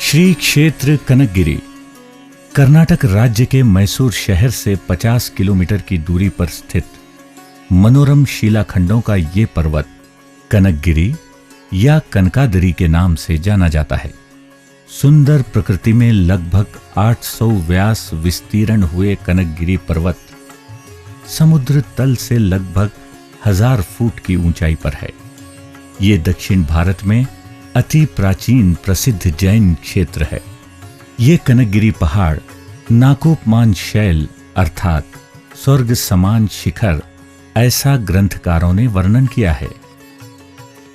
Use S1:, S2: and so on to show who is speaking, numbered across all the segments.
S1: श्री क्षेत्र कनकगिरी कर्नाटक राज्य के मैसूर शहर से 50 किलोमीटर की दूरी पर स्थित मनोरम शिलाखंडों का ये पर्वत कनकगिरी या कनकादरी के नाम से जाना जाता है। सुंदर प्रकृति में लगभग 800 व्यास विस्तीर्ण हुए कनकगिरी पर्वत समुद्र तल से लगभग 1000 फुट की ऊंचाई पर है। ये दक्षिण भारत में अति प्राचीन प्रसिद्ध जैन क्षेत्र है। ये कनकगिरी पहाड़ नाकोपमान शैल अर्थात स्वर्ग समान शिखर ऐसा ग्रंथकारों ने वर्णन किया है।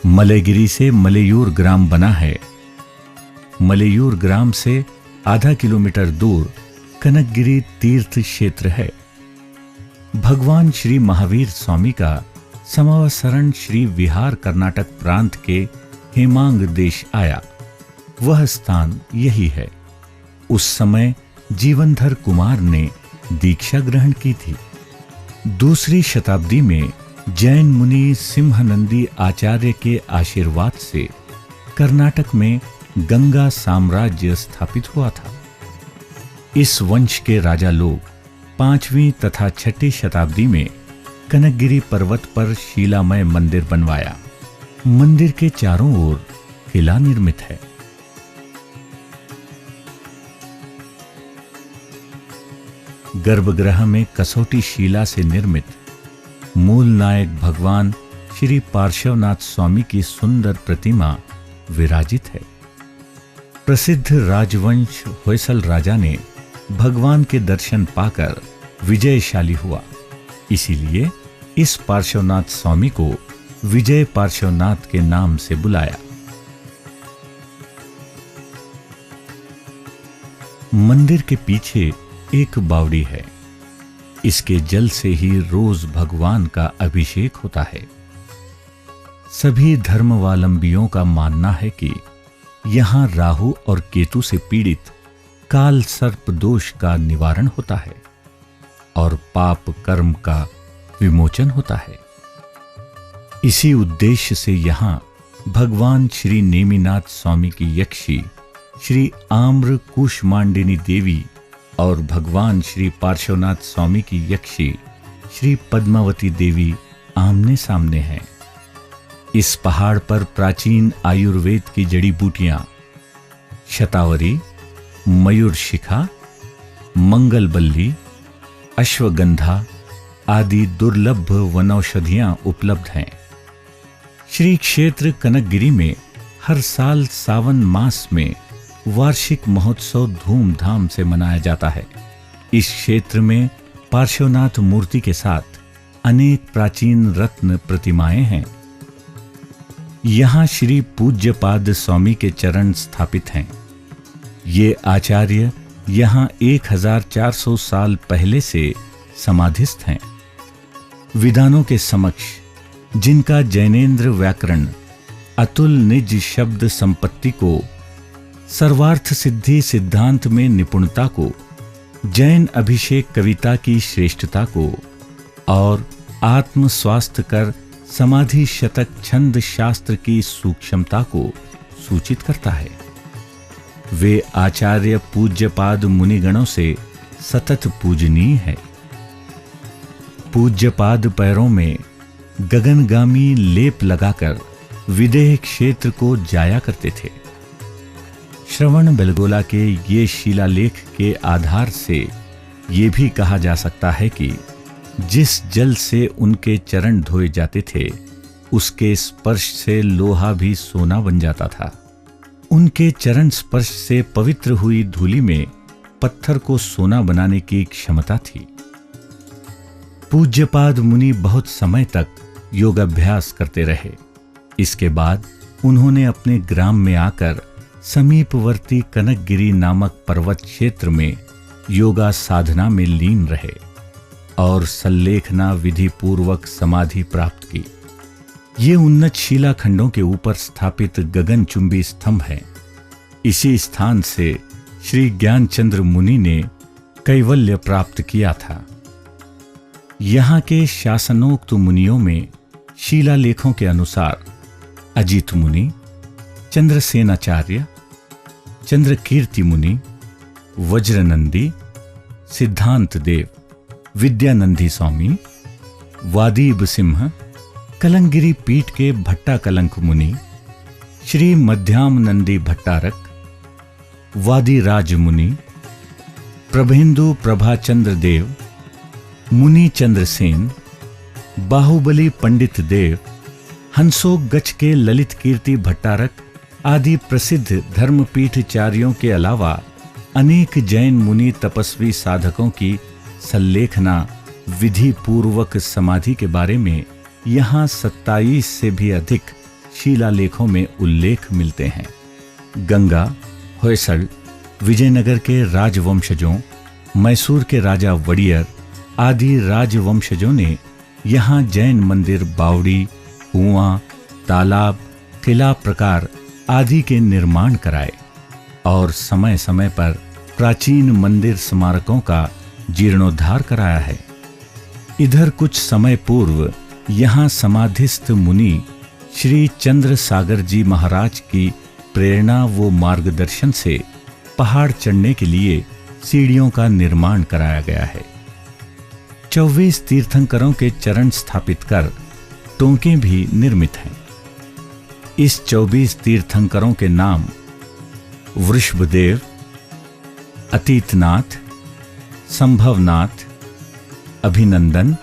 S1: मलयगिरी से मलयूर ग्राम बना है। मलयूर ग्राम से आधा किलोमीटर दूर कनकगिरी तीर्थ क्षेत्र है। भगवान श्री महावीर स्वामी का समावसरण श्री विहार कर्नाटक प्रांत के हेमांग देश आया। वह स्थान यही है। उस समय जीवनधर कुमार ने दीक्षा ग्रहण की थी। दूसरी शताब्दी में जैन मुनि सिंहनंदी आचार्य के आशीर्वाद से कर्नाटक में गंगा साम्राज्य स्थापित हुआ था। इस वंश के राजा लोग 5वीं तथा 6ठी शताब्दी में कनकगिरी पर्वत पर शिलामय मंदिर बनवाया। मंदिर के चारों ओर किला निर्मित है। गर्भगृह में कसौटी शिला से निर्मित मूल नायक भगवान श्री पार्श्वनाथ स्वामी की सुंदर प्रतिमा विराजित है। प्रसिद्ध राजवंश होयसल राजा ने भगवान के दर्शन पाकर विजयशाली हुआ, इसीलिए इस पार्श्वनाथ स्वामी को विजय पार्श्वनाथ के नाम से बुलाया। मंदिर के पीछे एक बावड़ी है। इसके जल से ही रोज भगवान का अभिषेक होता है। सभी धर्मावलंबियों का मानना है कि यहां राहु और केतु से पीड़ित काल सर्प दोष का निवारण होता है और पाप कर्म का विमोचन होता है। इसी उद्देश्य से यहां भगवान श्री नेमिनाथ स्वामी की यक्षी श्री आम्र कुष्मांडिनी देवी और भगवान श्री पार्श्वनाथ स्वामी की यक्षी श्री पद्मावती देवी आमने सामने हैं। इस पहाड़ पर प्राचीन आयुर्वेद की जड़ी बूटियां शतावरी, मयूरशिखा, मंगलबल्ली, अश्वगंधा आदि दुर्लभ वनौषधियां उपलब्ध हैं। श्री क्षेत्र कनकगिरी में हर साल सावन मास में वार्षिक महोत्सव धूमधाम से मनाया जाता है। इस क्षेत्र में पार्श्वनाथ मूर्ति के साथ अनेक प्राचीन रत्न प्रतिमाएं हैं। यहां श्री पूज्यपाद स्वामी के चरण स्थापित हैं। ये आचार्य यहां 1400 साल पहले से समाधिस्थ हैं। विद्वानों के समक्ष जिनका जैनेन्द्र व्याकरण अतुल निज शब्द संपत्ति को, सर्वार्थ सिद्धि सिद्धांत में निपुणता को, जैन अभिषेक कविता की श्रेष्ठता को और आत्म स्वास्थ्य कर समाधि शतक छंद शास्त्र की सूक्ष्मता को सूचित करता है। वे आचार्य पूज्यपाद मुनिगणों से सतत पूजनीय है। पूज्यपाद पैरों में गगनगामी लेप लगाकर विदेह क्षेत्र को जाया करते थे। श्रवण बेलगोला के ये शिलालेख के आधार से ये भी कहा जा सकता है कि जिस जल से उनके चरण धोए जाते थे उसके स्पर्श से लोहा भी सोना बन जाता था। उनके चरण स्पर्श से पवित्र हुई धूलि में पत्थर को सोना बनाने की क्षमता थी। पूज्यपाद मुनि बहुत समय तक योगाभ्यास करते रहे। इसके बाद उन्होंने अपने ग्राम में आकर समीपवर्ती कनकगिरी नामक पर्वत क्षेत्र में योगा साधना में लीन रहे और सल्लेखना विधि पूर्वक समाधि प्राप्त की। ये उन्नत शिलाखंडों के ऊपर स्थापित गगनचुंबी स्तंभ है। इसी स्थान से श्री ज्ञानचंद्र मुनि ने कैवल्य प्राप्त किया था। यहाँ के शासनोक्त मुनियों में शिलालेखों के अनुसार अजित मुनि, चंद्रसेनाचार्य, चंद्रकीर्ति मुनि, वज्रनंदी, सिद्धांत देव, विद्यानंदी स्वामी, वादीब सिंह, कलंगिरी पीठ के भट्टा कलंक मुनि, श्री मध्यामनंदी भट्टारक, वादीराज मुनि, प्रभेंदु प्रभाचंद्र देव, मुनि चंद्रसेन, बाहुबली पंडित देव, हंसो गच के ललित कीर्ति भट्टारक आदि प्रसिद्ध धर्मपीठचार्यों के अलावा अनेक जैन मुनि तपस्वी साधकों की सल्लेखना विधि पूर्वक समाधि के बारे में यहाँ 27 से भी अधिक शिलालेखों में उल्लेख मिलते हैं। गंगा, होयसल, विजयनगर के राजवंशजों, मैसूर के राजा वड़ियर आदि राजवंशजों ने यहाँ जैन मंदिर, बावड़ी, कुआं, तालाब, किला प्रकार आदि के निर्माण कराए और समय समय पर प्राचीन मंदिर स्मारकों का जीर्णोद्धार कराया है। इधर कुछ समय पूर्व यहाँ समाधिस्थ मुनि श्री चंद्र सागर जी महाराज की प्रेरणा व मार्गदर्शन से पहाड़ चढ़ने के लिए सीढ़ियों का निर्माण कराया गया है। 24 तीर्थंकरों के चरण स्थापित कर टोंके भी निर्मित हैं। इस 24 तीर्थंकरों के नाम वृषभदेव, अतीतनाथ, संभवनाथ, अभिनंदन,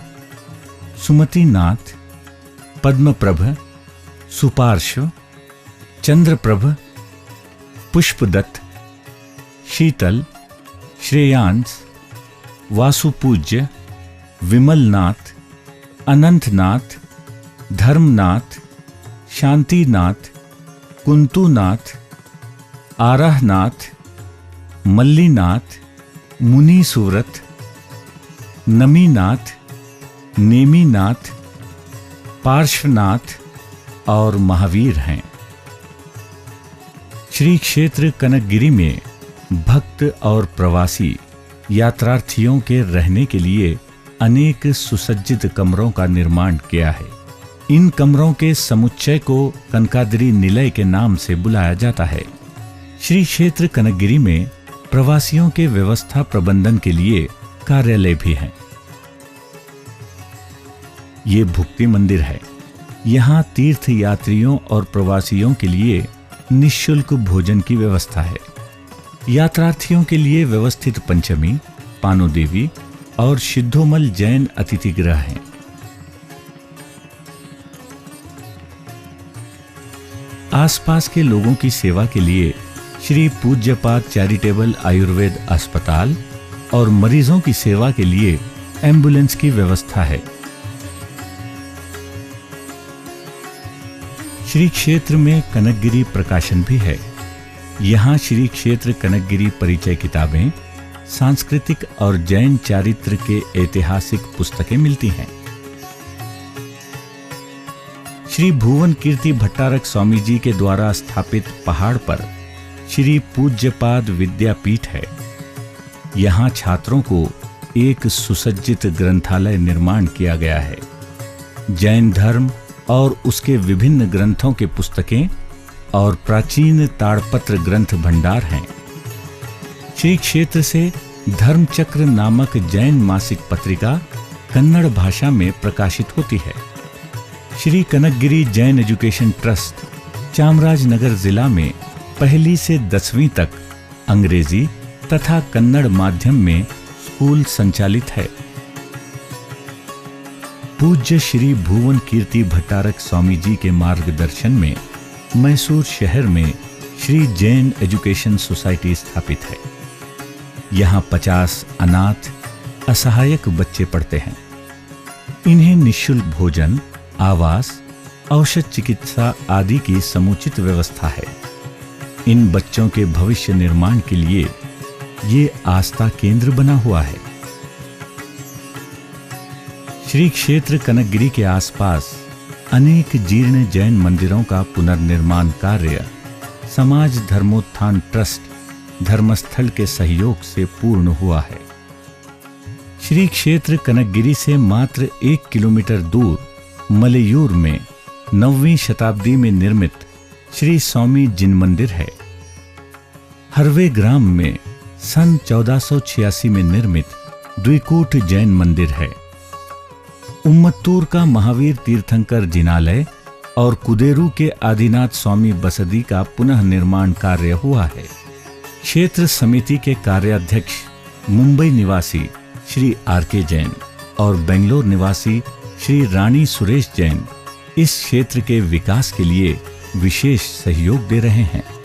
S1: सुमतिनाथ, पद्मप्रभ, सुपार्श्व, चंद्रप्रभ, पुष्पदत्त, शीतल, श्रेयांश, वासुपूज्य, विमलनाथ, अनंतनाथ, धर्मनाथ, शांतिनाथ, कुंतुनाथ, आराहनाथ, मल्लीनाथ, मुनीसुव्रत, नमीनाथ, नेमीनाथ, पार्श्वनाथ और महावीर हैं। श्री क्षेत्र कनकगिरी में भक्त और प्रवासी यात्रार्थियों के रहने के लिए अनेक सुसज्जित कमरों का निर्माण किया है। इन कमरों के समुच्चय को कनकाद्रि निलय के नाम से बुलाया जाता है। श्री क्षेत्र कनकगिरी में प्रवासियों के व्यवस्था प्रबंधन के लिए कार्यालय भी है। ये भुक्ति मंदिर है। यहाँ तीर्थ यात्रियों और प्रवासियों के लिए निःशुल्क भोजन की व्यवस्था है। यात्रार्थियों के लिए व्यवस्थित पंचमी, पानुदेवी और सिद्धोमल जैन अतिथि गृह हैं। आसपास के लोगों की सेवा के लिए श्री पूज्यपाद चैरिटेबल आयुर्वेद अस्पताल और मरीजों की सेवा के लिए एम्बुलेंस की व्यवस्था है। श्री क्षेत्र में कनकगिरी प्रकाशन भी है। यहाँ श्री क्षेत्र कनकगिरी परिचय किताबें, सांस्कृतिक और जैन चारित्र के ऐतिहासिक पुस्तकें मिलती हैं। श्री भुवन कीर्ति भट्टारक स्वामी जी के द्वारा स्थापित पहाड़ पर श्री पूज्यपाद विद्यापीठ है। यहाँ छात्रों को एक सुसज्जित ग्रंथालय निर्माण किया गया है। जैन धर्म और उसके विभिन्न ग्रंथों के पुस्तकें और प्राचीन ताड़पत्र ग्रंथ भंडार हैं। श्री क्षेत्र से धर्मचक्र नामक जैन मासिक पत्रिका कन्नड़ भाषा में प्रकाशित होती है। श्री कनकगिरी जैन एजुकेशन ट्रस्ट चामराजनगर जिला में 1ली से 10वीं तक अंग्रेजी तथा कन्नड़ माध्यम में स्कूल संचालित है। पूज्य श्री भुवन कीर्ति भट्टारक स्वामी जी के मार्गदर्शन में मैसूर शहर में श्री जैन एजुकेशन सोसाइटी स्थापित है। यहाँ 50 अनाथ असहायक बच्चे पढ़ते हैं। इन्हें निःशुल्क भोजन, आवास, औषध चिकित्सा आदि की समुचित व्यवस्था है। इन बच्चों के भविष्य निर्माण के लिए ये आस्था केंद्र बना हुआ है। श्री क्षेत्र कनकगिरी के आसपास अनेक जीर्ण जैन मंदिरों का पुनर्निर्माण कार्य समाज धर्मोत्थान ट्रस्ट धर्मस्थल के सहयोग से पूर्ण हुआ है। श्री क्षेत्र कनकगिरी से मात्र 1 किलोमीटर दूर मलयूर में 9वीं शताब्दी में निर्मित श्री स्वामी जिन मंदिर है। हरवे ग्राम में सन 1486 में निर्मित द्विकूट जैन मंदिर है। उम्मत्तूर का महावीर तीर्थंकर जिनालय और कुदेरू के आदिनाथ स्वामी बसदी का पुनः निर्माण कार्य हुआ है। क्षेत्र समिति के कार्याध्यक्ष मुंबई निवासी श्री आर.के. जैन और बेंगलोर निवासी श्री रानी सुरेश जैन इस क्षेत्र के विकास के लिए विशेष सहयोग दे रहे हैं।